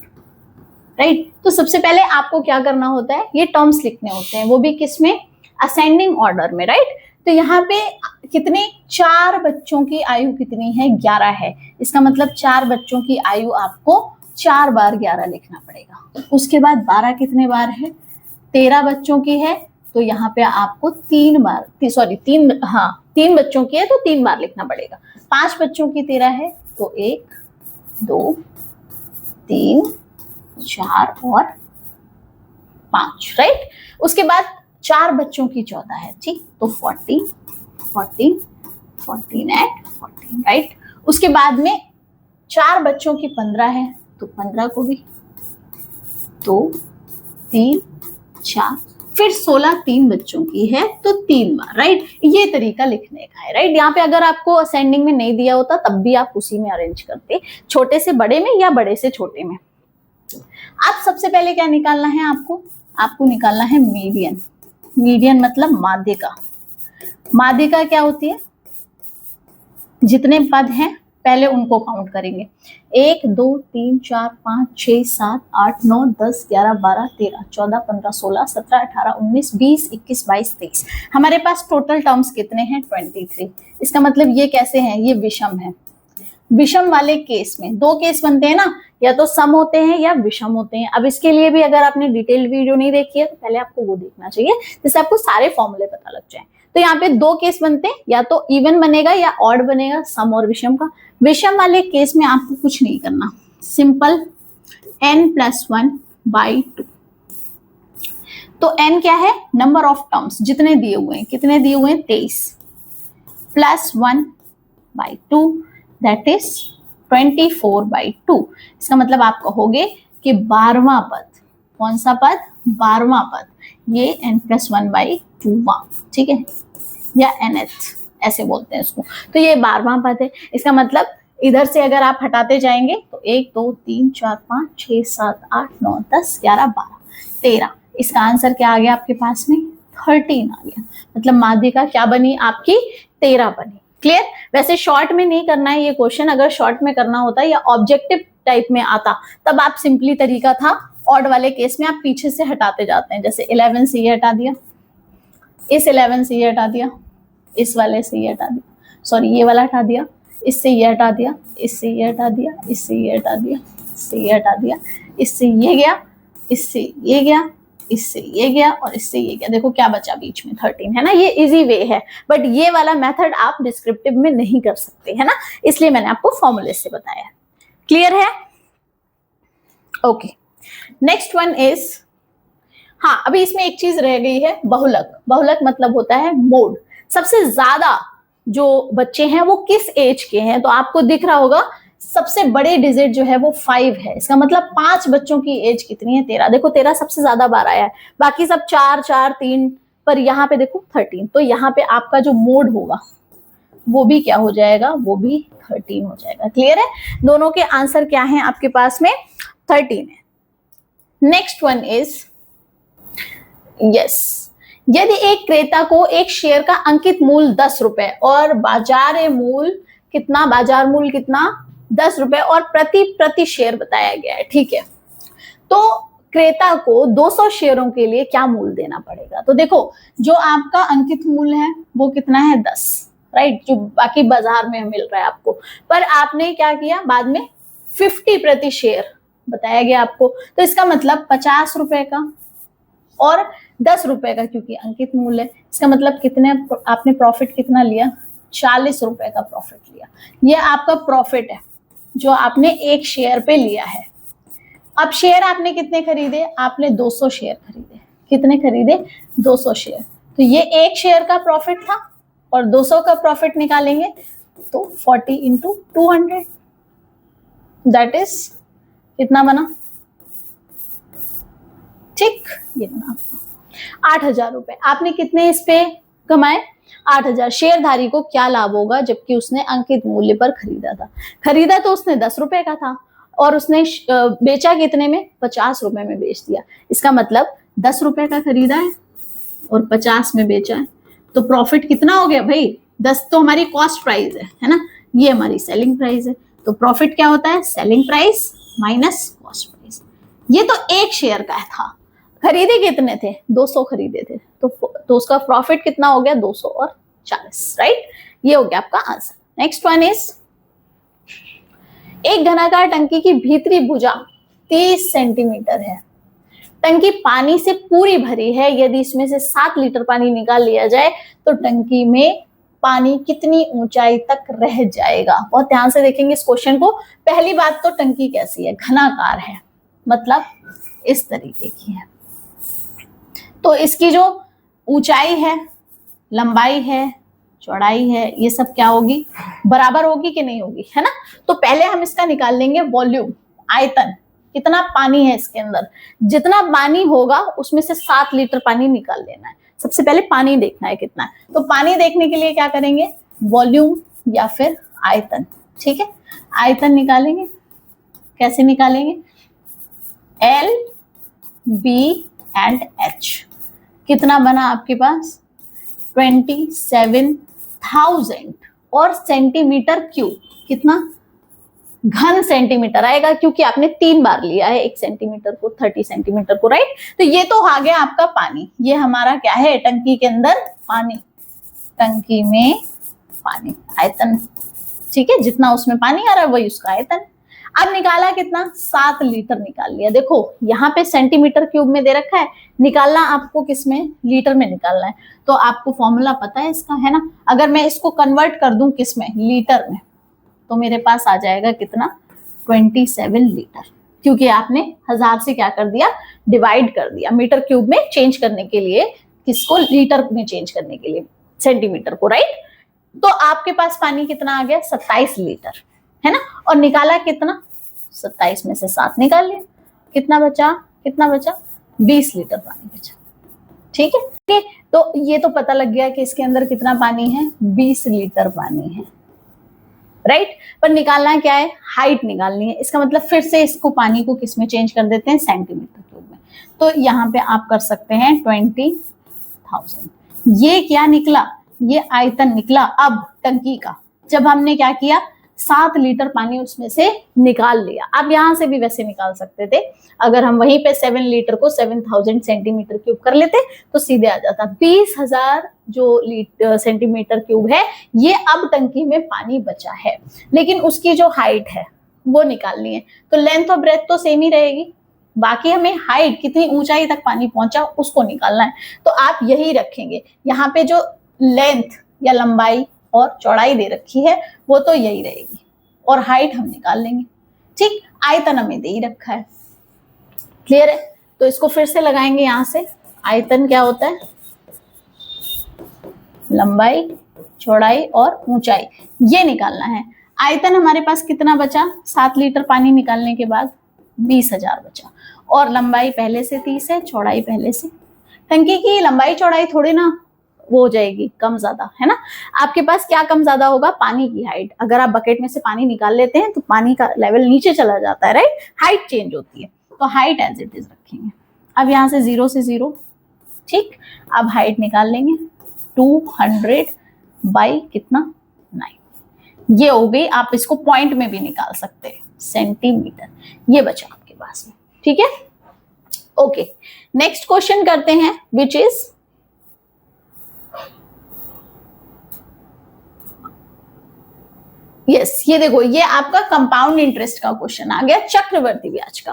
राइट। तो सबसे पहले आपको क्या करना होता है, ये टर्म्स लिखने होते हैं, वो भी किसमें, असेंडिंग ऑर्डर में, राइट। तो यहाँ पे कितने, 4 बच्चों की आयु कितनी है, 11 है। इसका मतलब 4 बच्चों की आयु आपको 4 बार 11 लिखना पड़ेगा। उसके बाद 12 कितने बार है, 13 बच्चों की है, तो यहाँ पे आपको 3 बच्चों की है तो 3 बार लिखना पड़ेगा। 5 बच्चों की 13 है तो 1 2 3 4 और 5, राइट। उसके बाद 4 बच्चों की 14 है, ठीक, तो 40 14 14 एंड 14, राइट। उसके बाद में 4 बच्चों की 15 है तो 15 को भी 2 3 4, फिर 16 3 बच्चों की है तो 3 बार, राइट। ये तरीका लिखने का है, राइट। यहाँ पे अगर आपको असेंडिंग में नहीं दिया होता तब भी आप उसी में अरेंज करते, छोटे से बड़े में या बड़े से छोटे में। अब सबसे पहले क्या निकालना है आपको निकालना है मीडियन। मीडियन मतलब माध्यिका। माध्यिका क्या होती है, जितने पद हैं पहले उनको काउंट करेंगे। 1 2 3 4 5 6 7 8 9 10 11 12 13 14 15 16 17 18 19 20 21 22 23। हमारे पास टोटल टर्म्स कितने हैं, 23। इसका मतलब ये कैसे हैं, ये विषम है। विषम वाले केस में दो केस बनते हैं ना, या तो सम होते हैं या विषम होते हैं। अब इसके लिए भी अगर आपने डिटेल वीडियो नहीं देखी है तो पहले आपको वो देखना चाहिए, जिससे आपको सारे फॉर्मूले पता लग जाए। तो यहाँ पे दो केस बनते हैं, या तो इवन बनेगा या ऑड बनेगा, सम और विषम का। विषम वाले केस में आपको कुछ नहीं करना, सिंपल n+1/2। तो n क्या है, नंबर ऑफ टर्म्स जितने दिए हुए हैं, कितने दिए हुए हैं 23, +1/2 दैट इज 24/2। इसका मतलब आप कहोगे कि 12वां पद, कौन सा पद, 12वां पद, ये n+1/2 ठीक है, या nth ऐसे बोलते हैं इसको। तो ये 12वां पद है। इसका मतलब इधर से अगर आप हटाते जाएंगे तो 1 2 3 4 5 6 7 8 9 10 11 12 13। इसका आंसर क्या आ गया आपके पास में, 13 आ गया। मतलब माध्यिका क्या बनी आपकी, 13 बनी। क्लियर। वैसे शॉर्ट में नहीं करना है ये क्वेश्चन, अगर शॉर्ट में करना होता या ऑब्जेक्टिव टाइप में आता तब आप सिंपली तरीका था, ऑड वाले केस में आप पीछे से हटाते जाते हैं। जैसे 11 से ये हटा दिया, इस 11 से ये हटा दिया, इस वाले से ये हटा दिया, सॉरी ये वाला हटा दिया, इससे ये हटा दिया, इससे ये हटा दिया, इससे ये हटा दिया, इससे ये हटा दिया, इससे ये गया, इससे ये गया, इससे ये गया और इससे ये गया। देखो क्या बचा बीच में, 13 है ना। ये इजी वे है, बट ये वाला मेथड आप डिस्क्रिप्टिव में नहीं कर सकते है ना, इसलिए मैंने आपको फॉर्मूले से बताया। क्लियर है, ओके। नेक्स्ट वन इज, हाँ अभी इसमें एक चीज रह गई है, बहुलक। बहुलक मतलब होता है मोड। सबसे ज्यादा जो बच्चे हैं वो किस एज के हैं, तो आपको दिख रहा होगा सबसे बड़े डिजिट जो है वो 5 है। इसका मतलब 5 बच्चों की एज कितनी है, 13। देखो 13 सबसे ज्यादा बार आया है, बाकी सब 4 4 3, पर यहाँ पे देखो 13। तो यहाँ पे आपका जो मोड होगा वो भी क्या हो जाएगा, वो भी 13 हो जाएगा। क्लियर है, दोनों के आंसर क्या है आपके पास में, 13 है। नेक्स्ट वन इज, यस, यदि एक क्रेता को एक शेयर का अंकित मूल्य 10 रुपए और बाजार मूल्य कितना 10 रुपए और प्रति शेयर बताया गया है, ठीक है। तो क्रेता को 200 शेयरों के लिए क्या मूल्य देना पड़ेगा। तो देखो जो आपका अंकित मूल्य है वो कितना है, 10, राइट, जो बाकी बाजार में मिल रहा है आपको, पर आपने क्या किया बाद में 50 प्रति शेयर बताया गया आपको। तो इसका मतलब 50 रुपए का और 10 रुपए का, क्योंकि अंकित मूल्य है। इसका मतलब कितने आपने प्रॉफिट कितना लिया, 40 रुपए का प्रॉफिट लिया। ये आपका प्रॉफिट है जो आपने एक शेयर पे लिया है। अब शेयर आपने कितने खरीदे, आपने 200 शेयर खरीदे। कितने खरीदे, 200 शेयर। तो ये एक शेयर का प्रॉफिट था और 200 का प्रॉफिट निकालेंगे तो 40 × 200 दैट इज कितना बना, ठीक, ये बना आपका 8000 रुपए। आपने कितने इस पे कमाए, 8000। शेयरधारी को क्या लाभ होगा, जबकि उसने अंकित मूल्य पर खरीदा था। खरीदा तो उसने 10 रुपए का था और उसने बेचा कितने में, 50 रुपए में बेच दिया। इसका मतलब 10 रुपए का खरीदा है और 50 में बेचा है, तो प्रॉफिट कितना हो गया भाई, 10 तो हमारी कॉस्ट प्राइस है ना, ये हमारी सेलिंग प्राइस है। तो प्रॉफिट क्या होता है, selling price minus cost price. ये तो एक शेयर का था, खरीदे कितने थे, 200 खरीदे थे, तो उसका प्रॉफिट कितना हो गया, 200 और 40, राइट। ये हो गया आपका आंसर। नेक्स्ट वन इज, एक घनाकार टंकी की भीतरी भुजा 30 सेंटीमीटर है। टंकी पानी से पूरी भरी है। यदि इसमें से 7 लीटर पानी निकाल लिया जाए तो टंकी में पानी कितनी ऊंचाई तक रह जाएगा। बहुत ध्यान से देखेंगे इस क्वेश्चन को। पहली बात तो टंकी कैसी है, घनाकार है, मतलब इस तरीके की है। तो इसकी जो ऊंचाई है, लंबाई है, चौड़ाई है, ये सब क्या होगी, बराबर होगी कि नहीं होगी, है ना। तो पहले हम इसका निकाल लेंगे वॉल्यूम, आयतन। कितना पानी है इसके अंदर, जितना पानी होगा उसमें से 7 लीटर पानी निकाल लेना है। सबसे पहले पानी देखना है कितना है, तो पानी देखने के लिए क्या करेंगे, वॉल्यूम या फिर आयतन, ठीक है, आयतन निकालेंगे। कैसे निकालेंगे, L, B एंड H। कितना बना आपके पास 27,000 और सेंटीमीटर क्यूब, कितना घन सेंटीमीटर आएगा, क्योंकि आपने 3 बार लिया है 1 सेंटीमीटर को, 30 सेंटीमीटर को, राइट। तो ये तो आ गया आपका पानी, ये हमारा क्या है, टंकी के अंदर पानी, टंकी में पानी, आयतन, ठीक है, जितना उसमें पानी आ रहा है वही उसका आयतन। अब निकाला कितना, 7 लीटर निकाल लिया। देखो यहाँ पे सेंटीमीटर क्यूब में दे रखा है, निकालना आपको किस में, लीटर में निकालना है। तो आपको फॉर्मूला पता है इसका, है ना। अगर मैं इसको कन्वर्ट कर दूं किस में, लीटर में, तो मेरे पास आ जाएगा कितना, 27 लीटर, क्योंकि आपने 1000 से क्या कर दिया, डिवाइड कर दिया, मीटर क्यूब में चेंज करने के लिए, किसको, लीटर में चेंज करने के लिए सेंटीमीटर को, राइट। तो आपके पास पानी कितना आ गया, 27 लीटर, है ना। और निकाला कितना, 27 में से 7 निकाल लिया, कितना बचा, कितना बचा, 20 लीटर पानी बचा, ठीक है। तो ये तो पता लग गया कि इसके अंदर कितना पानी है, 20 लीटर पानी है, राइट। पर निकालना क्या है, हाइट निकालनी है। इसका मतलब फिर से इसको पानी को किस में चेंज कर देते हैं, सेंटीमीटर क्यूब में। तो यहाँ पे आप कर सकते हैं 20,000। ये क्या निकला, ये आयतन निकला। अब टंकी का, जब हमने क्या किया, 7 लीटर पानी उसमें से निकाल लिया। अब यहां से भी वैसे निकाल सकते थे, अगर हम वहीं पे 7 लीटर को 7000 सेंटीमीटर क्यूब कर लेते तो सीधे आ जाता। 20,000 जो सेंटीमीटर क्यूब है, ये अब टंकी में पानी बचा है, लेकिन उसकी जो हाइट है वो निकालनी है। तो लेंथ और ब्रेथ तो सेम ही रहेगी, बाकी हमें हाइट, कितनी ऊंचाई तक पानी पहुंचा, उसको निकालना है। तो आप यही रखेंगे, यहाँ पे जो लेंथ या लंबाई और चौड़ाई दे रखी है वो तो यही रहेगी, और हाइट हम निकाल लेंगे, ठीक। आयतन हमें दे ही रखा है, क्लियर है। तो इसको फिर से लगाएंगे यहां से, आयतन क्या होता है, लंबाई, चौड़ाई और ऊंचाई, ये निकालना है। आयतन हमारे पास कितना बचा, 7 लीटर पानी निकालने के बाद 20,000 बचा, और लंबाई पहले से 30 है, चौड़ाई पहले से। टंकी की लंबाई चौड़ाई थोड़ी ना वो हो जाएगी कम ज्यादा, है ना। आपके पास क्या कम ज्यादा होगा, पानी की हाइट। अगर आप बकेट में से पानी निकाल लेते हैं तो पानी का लेवल नीचे चला जाता है, राइट, हाइट चेंज होती है। तो हाइट एज इट इज रखेंगे। अब यहाँ से 0 से 0, ठीक। अब हाइट निकाल लेंगे, 200 बाई कितना, 9। ये हो गई। आप इसको पॉइंट में भी निकाल सकते हैं, सेंटीमीटर। ये बचा आपके पास में, ठीक है। ओके, नेक्स्ट क्वेश्चन करते हैं, विच इज यस, ये देखो, ये आपका कंपाउंड इंटरेस्ट का क्वेश्चन आ गया, चक्रवर्ती ब्याज का।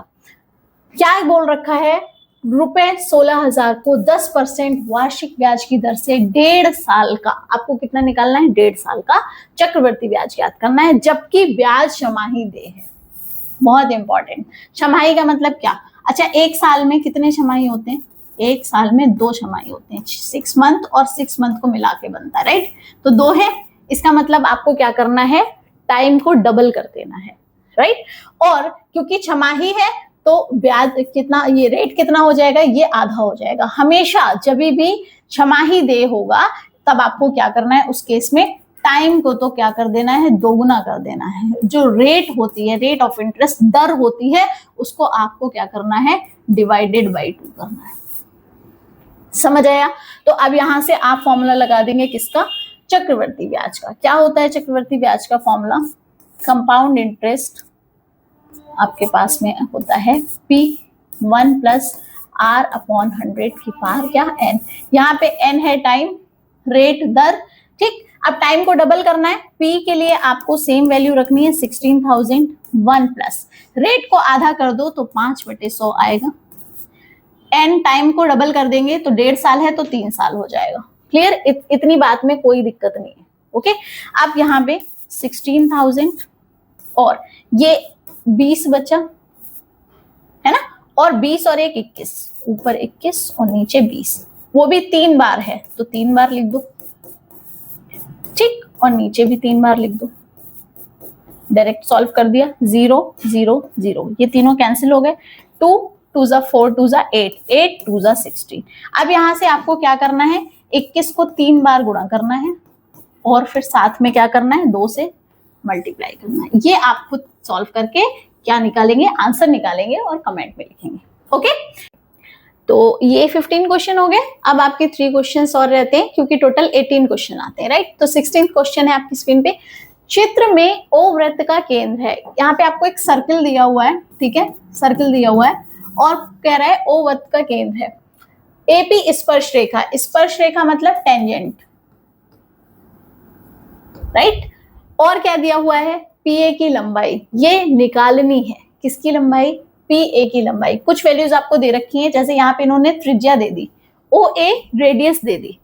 क्या बोल रखा है, ₹16,000 को 10% वार्षिक ब्याज की दर से 1.5 साल का, आपको कितना निकालना है, 1.5 साल का चक्रवर्ती ब्याज याद करना है, जबकि ब्याज छमाही दे है। बहुत इंपॉर्टेंट, छमाही का मतलब क्या, अच्छा, 1 साल में कितने छमाही होते हैं, 1 साल में 2 छमाही होते हैं, 6 मंथ और 6 मंथ को मिला के बनता है, राइट। तो 2 है, इसका मतलब आपको क्या करना है, टाइम को डबल कर देना है, राइट। और क्योंकि छमाही है तो ब्याज कितना, ये रेट कितना हो जाएगा, ये आधा हो जाएगा। हमेशा जब भी छमाही दे होगा तब आपको क्या करना है, उस केस में टाइम को तो क्या कर देना है, दोगुना कर देना है। जो रेट होती है, रेट ऑफ इंटरेस्ट, दर होती है, उसको आपको क्या करना है, डिवाइडेड बाई 2 करना है। समझ आया। तो अब यहां से आप फॉर्मूला लगा देंगे किसका, चक्रवर्ती ब्याज का। क्या होता है चक्रवर्ती ब्याज का फॉर्मूला, कंपाउंड इंटरेस्ट आपके पास में होता है P1 प्लस R अपॉन 100 की पावर क्या, N। यहाँ पे N है टाइम, रेट, दर, ठीक। अब टाइम को डबल करना है, P के लिए आपको सेम वैल्यू रखनी है 16,000, 1 प्लस रेट को आधा कर दो तो 5/100 आएगा। N टाइम को डबल कर देंगे तो 1.5 साल है तो 3 साल हो जाएगा। क्लियर, इतनी बात में कोई दिक्कत नहीं है। ओके, अब यहाँ पे 16,000 और ये 20 बचा, है ना, और 20 और 1 21, ऊपर 21 और नीचे 20, वो भी 3 बार है तो 3 बार लिख दो, ठीक, और नीचे भी 3 बार लिख दो। डायरेक्ट सॉल्व कर दिया, 0 0 0, ये तीनों कैंसिल हो गए, 2 2 जा 4, 2 जा 8, 8 2 जा 16। अब यहां से आपको क्या करना है, 21 को 3 बार गुणा करना है और फिर साथ में क्या करना है, 2 से मल्टीप्लाई करना है। ये आप खुद सॉल्व करके क्या निकालेंगे, आंसर निकालेंगे और कमेंट में लिखेंगे। ओके, तो ये 15 क्वेश्चन हो गए। अब आपके 3 क्वेश्चन और रहते हैं क्योंकि टोटल 18 क्वेश्चन आते हैं, राइट। तो 16th क्वेश्चन है आपकी स्क्रीन पे, चित्र में ओ वृत्त का केंद्र है। यहाँ पे आपको एक सर्कल दिया हुआ है, ठीक है, सर्कल दिया हुआ है और कह रहा है ओ वृत्त का केंद्र है। एपी स्पर्श रेखा, स्पर्श रेखा मतलब टेंजेंट, राइट। और क्या दिया हुआ है, पीए की लंबाई, ये निकालनी है, किसकी लंबाई, पीए की लंबाई। कुछ वैल्यूज आपको दे रखी है, जैसे यहाँ पे इन्होंने त्रिज्या दे दी, ओ ए रेडियस दे दी,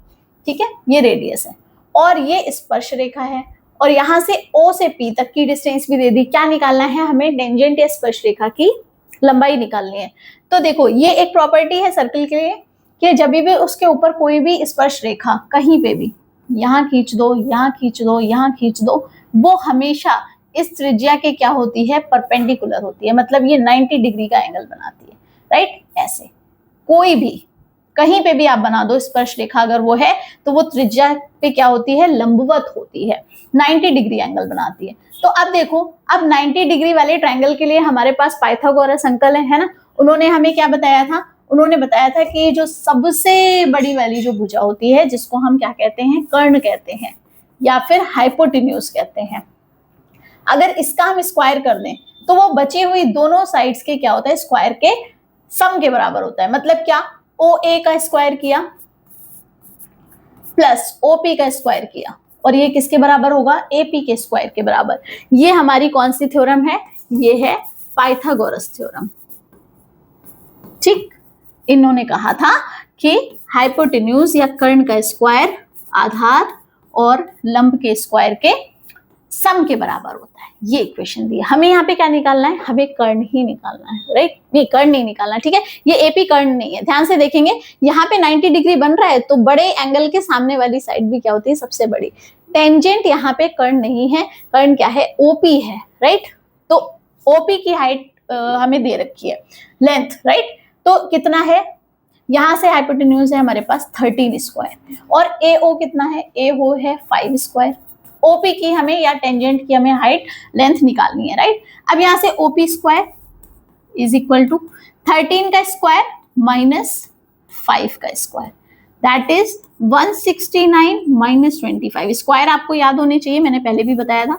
ठीक है, ये रेडियस है और ये स्पर्श रेखा है और यहाँ से ओ से पी तक की डिस्टेंस भी दे दी। क्या निकालना है हमें, टेंजेंट या स्पर्श रेखा की लंबाई निकालनी है। तो देखो ये एक प्रॉपर्टी है सर्कल के लिए कि जब भी उसके ऊपर कोई भी स्पर्श रेखा कहीं पे भी, यहाँ खींच दो, यहाँ खींच दो, यहाँ खींच दो, वो हमेशा इस त्रिज्या के क्या होती है, परपेंडिकुलर होती है, मतलब ये 90 डिग्री का एंगल बनाती है, राइट। ऐसे कोई भी कहीं पे भी आप बना दो स्पर्श रेखा, अगर वो है तो वो त्रिज्या पे क्या होती है, लंबवत होती है, 90 डिग्री एंगल बनाती है। तो अब देखो, अब 90 डिग्री वाले ट्रायंगल के लिए हमारे पास पाइथागोरस अंकल है ना, उन्होंने हमें क्या बताया था, उन्होंने बताया था कि जो सबसे बड़ी वाली जो भुजा होती है, जिसको हम क्या कहते हैं, कर्ण कहते हैं या फिर हाइपोटेन्यूज कहते हैं, अगर इसका हम स्क्वायर कर दें तो वो बची हुई दोनों साइड्स के क्या होता है, स्क्वायर के सम के बराबर होता है। मतलब क्या, ओ ए का स्क्वायर किया प्लस ओपी का स्क्वायर किया और ये किसके बराबर होगा, एपी के स्क्वायर के बराबर। ये हमारी कौन सी थ्योरम है, ये है पाइथागोरस थ्योरम, ठीक। इन्होंने कहा था कि हाइपोटेन्यूज या कर्ण का स्क्वायर आधार और लंब के स्क्वायर के सम के बराबर होता है। ये इक्वेशन दी है हमें। यहाँ पे क्या निकालना है, हमें कर्ण ही निकालना है, राइट। नहीं, कर्ण नहीं निकालना, ठीक है, ये एपी कर्ण नहीं है। ध्यान से देखेंगे, यहाँ पे 90 डिग्री बन रहा है तो बड़े एंगल के सामने वाली साइड भी क्या होती है, सबसे बड़ी। टेंजेंट यहाँ पे कर्ण नहीं है, कर्ण क्या है, ओपी है, राइट। तो ओपी की हाइट हमें दे रखी है, लेंथ, राइट। तो कितना है, यहाँ से हाइपोटेन्यूज है हमारे पास 13 स्क्वायर और एओ कितना है, एओ है 5 स्क्वायर। ओपी की हमें या टेंजेंट की हमें हाइट लेंथ निकालनी है, राइट। अब यहाँ से OP square is equal to 13 का स्क्वायर माइनस 5 का square, that is 169 minus 25। Square आपको याद होने चाहिए, मैंने पहले भी बताया था।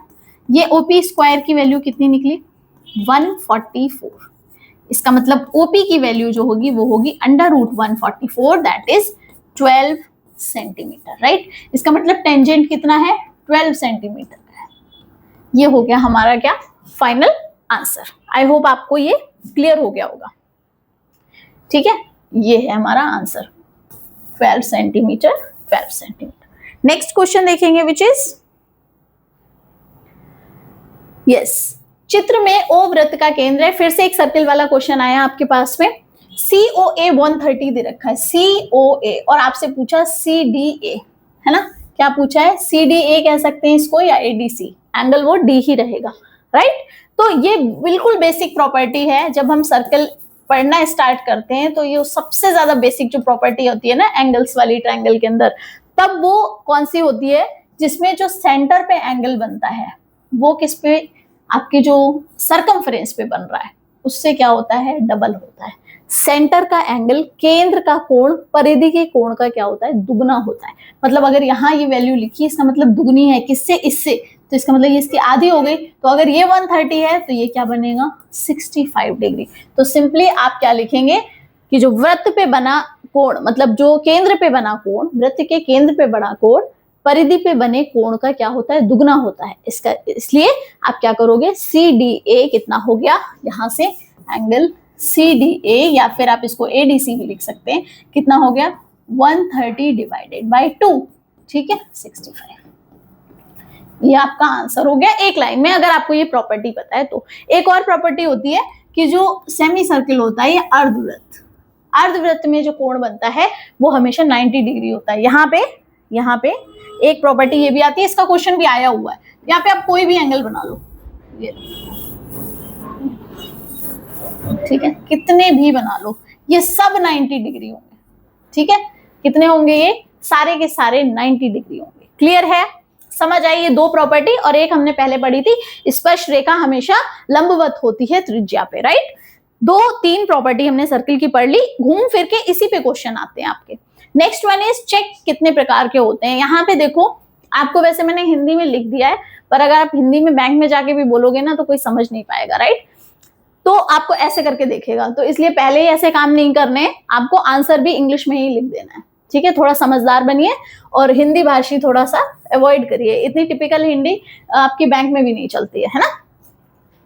ये ओपी स्क्वायर की वैल्यू कितनी निकली, 144। इसका मतलब ओपी की वैल्यू जो होगी वो होगी √144, दैट इज 12 सेंटीमीटर, राइट। इसका मतलब टेंजेंट कितना है, 12 सेंटीमीटर का है। ये हो गया हमारा क्या, फाइनल आंसर। आई होप आपको ये क्लियर हो गया होगा, ठीक है। ये है हमारा answer, 12 centimetre, 12 centimetre. Next question देखेंगे विच इज यस, चित्र में ओ वृत्त का केंद्र है। फिर से एक सर्कल वाला क्वेश्चन आया आपके पास में। COA 130 दे रखा है, COA, और आपसे पूछा CDA, है ना। क्या पूछा है, CDA कह सकते हैं इसको या ADC, एंगल वो D ही रहेगा, राइट। तो ये बिल्कुल बेसिक प्रॉपर्टी है। जब हम सर्कल पढ़ना स्टार्ट करते हैं तो ये सबसे ज्यादा बेसिक जो प्रॉपर्टी होती है ना एंगल्स वाली ट्रायंगल के अंदर, तब वो कौन सी होती है, जिसमें जो सेंटर पे एंगल बनता है वो किस पे, आपके जो सरकमफ्रेंस पे बन रहा है उससे क्या होता है, डबल होता है। सेंटर का एंगल, केंद्र का कोण परिधि के कोण का क्या होता है, दुगना होता है। मतलब अगर यहाँ ये वैल्यू लिखी, इसका मतलब दुगनी है, किससे, इससे, तो इसका मतलब ये इसकी आधी हो गई। तो अगर ये 130 है तो ये क्या बनेगा, 65 डिग्री। तो सिंपली आप क्या लिखेंगे कि जो वृत्त पे बना कोण, मतलब जो केंद्र पे बना कोण, वृत्त के केंद्र पे बना कोण परिधि पे बने कोण का क्या होता है, दुगना होता है इसका। इसलिए आप क्या करोगे, CDA कितना हो गया, यहाँ से एंगल CDA या फिर आप इसको ADC भी लिख सकते हैं, कितना हो गया 130 डिवाइडेड बाय 2, ठीक है 65। ये आपका आंसर हो गया एक लाइन में, अगर आपको ये प्रॉपर्टी पता है तो। एक और प्रॉपर्टी होती है कि जो सेमी सर्किल होता है या अर्धवृत्त, अर्धवृत्त में जो कोण बनता है वो हमेशा 90 डिग्री होता है। यहाँ पे एक प्रॉपर्टी ये भी आती है, इसका क्वेश्चन भी आया हुआ है। यहाँ पे आप कोई भी एंगल बना लो, ये ठीक है, कितने भी बना लो ये सब 90 डिग्री होंगे। ठीक है, कितने होंगे ये सारे के सारे 90 डिग्री होंगे। क्लियर है, समझ आई ये दो प्रॉपर्टी। और एक हमने पहले पढ़ी थी, स्पर्श रेखा हमेशा लंबवत होती है त्रिज्या पे, राइट। दो तीन प्रॉपर्टी हमने सर्किल की पढ़ ली, घूम फिर के इसी पे क्वेश्चन आते हैं आपके। नेक्स्ट वन इज चेक कितने प्रकार के होते हैं। यहाँ पे देखो आपको वैसे मैंने हिंदी में लिख दिया है, पर अगर आप हिंदी में बैंक में जाके भी बोलोगे ना तो कोई समझ नहीं पाएगा, राइट। तो आपको ऐसे करके देखेगा, तो इसलिए पहले ही ऐसे काम नहीं करने, आपको आंसर भी इंग्लिश में ही लिख देना है। ठीक है, थोड़ा समझदार बनिए और हिंदी भाषी थोड़ा सा अवॉइड करिए, इतनी टिपिकल हिंदी आपकी बैंक में भी नहीं चलती है ना।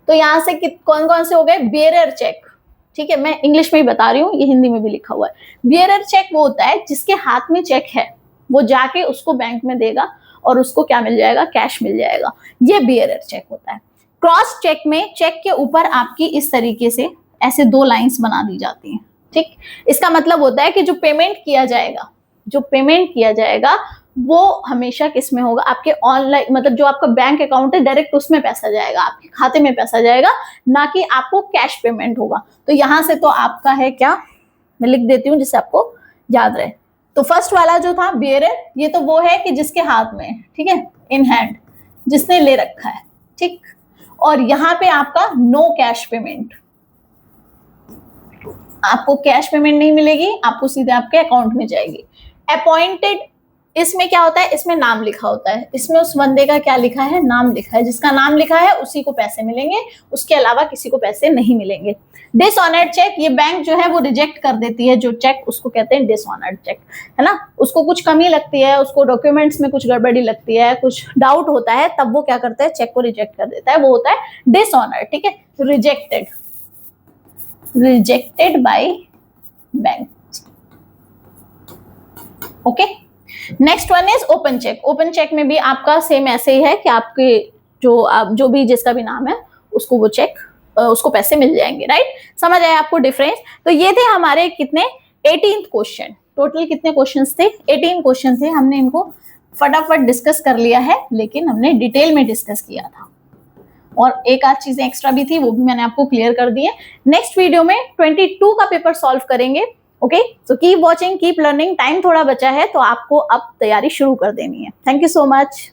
तो यहाँ से कौन कौन से हो गए, बियरर चेक। ठीक है, मैं इंग्लिश में ही बता रही हूँ, ये हिंदी में भी लिखा हुआ है। बियरर चेक वो होता है जिसके हाथ में चेक है, वो जाके उसको बैंक में देगा और उसको क्या मिल जाएगा, कैश मिल जाएगा, ये बियरर चेक होता है। क्रॉस चेक में चेक के ऊपर आपकी इस तरीके से ऐसे दो लाइंस बना दी जाती हैं। ठीक, इसका मतलब होता है कि जो पेमेंट किया जाएगा, जो पेमेंट किया जाएगा वो हमेशा किस में होगा, आपके ऑनलाइन, मतलब जो आपका बैंक अकाउंट है डायरेक्ट उसमें पैसा जाएगा, आपके खाते में पैसा जाएगा, ना कि आपको कैश पेमेंट होगा। तो यहां से तो आपका है क्या, मैं लिख देती हूँ जिससे आपको याद रहे। तो फर्स्ट वाला जो था बियरर, ये तो वो है कि जिसके हाथ में, ठीक है, इन हैंड, जिसने ले रखा है। ठीक, और यहाँ पे आपका नो कैश पेमेंट, आपको कैश पेमेंट नहीं मिलेगी, आपको सीधे आपके अकाउंट में जाएगी। अपॉइंटेड, इसमें क्या होता है, इसमें नाम लिखा होता है, इसमें उस बंदे का क्या लिखा है, नाम लिखा है, जिसका नाम लिखा है उसी को पैसे मिलेंगे, उसके अलावा किसी को पैसे नहीं मिलेंगे। डिसऑनर्ड चेक, ये बैंक जो है वो रिजेक्ट कर देती है जो चेक, उसको कहते हैं डिसऑनर्ड चेक, है ना। उसको कुछ कमी लगती है, उसको डॉक्यूमेंट्स में कुछ गड़बड़ी लगती है, कुछ डाउट होता है, तब वो क्या करता है, चेक को रिजेक्ट कर देता है, वो होता है डिसऑनर्ड। ठीक है, rejected, rejected by bank. Okay, next one is open cheque. Open cheque में भी आपका सेम ऐसे ही है कि आपके जो भी जिसका भी नाम है उसको वो चेक, उसको पैसे मिल जाएंगे, राइट। समझ आया आपको डिफरेंस। तो ये थे हमारे कितने 18th क्वेश्चन। टोटल कितने क्वेश्चंस थे, 18 क्वेश्चन थे। हमने इनको फटाफट डिस्कस कर लिया है, लेकिन हमने डिटेल में डिस्कस किया था, और एक आध चीजें एक्स्ट्रा भी थी, वो भी मैंने आपको क्लियर कर दी है। नेक्स्ट वीडियो में 22 का पेपर सॉल्व करेंगे। Okay, so keep watching, keep learning. Time थोड़ा बचा है तो आपको अब तैयारी शुरू कर देनी है। Thank you so much.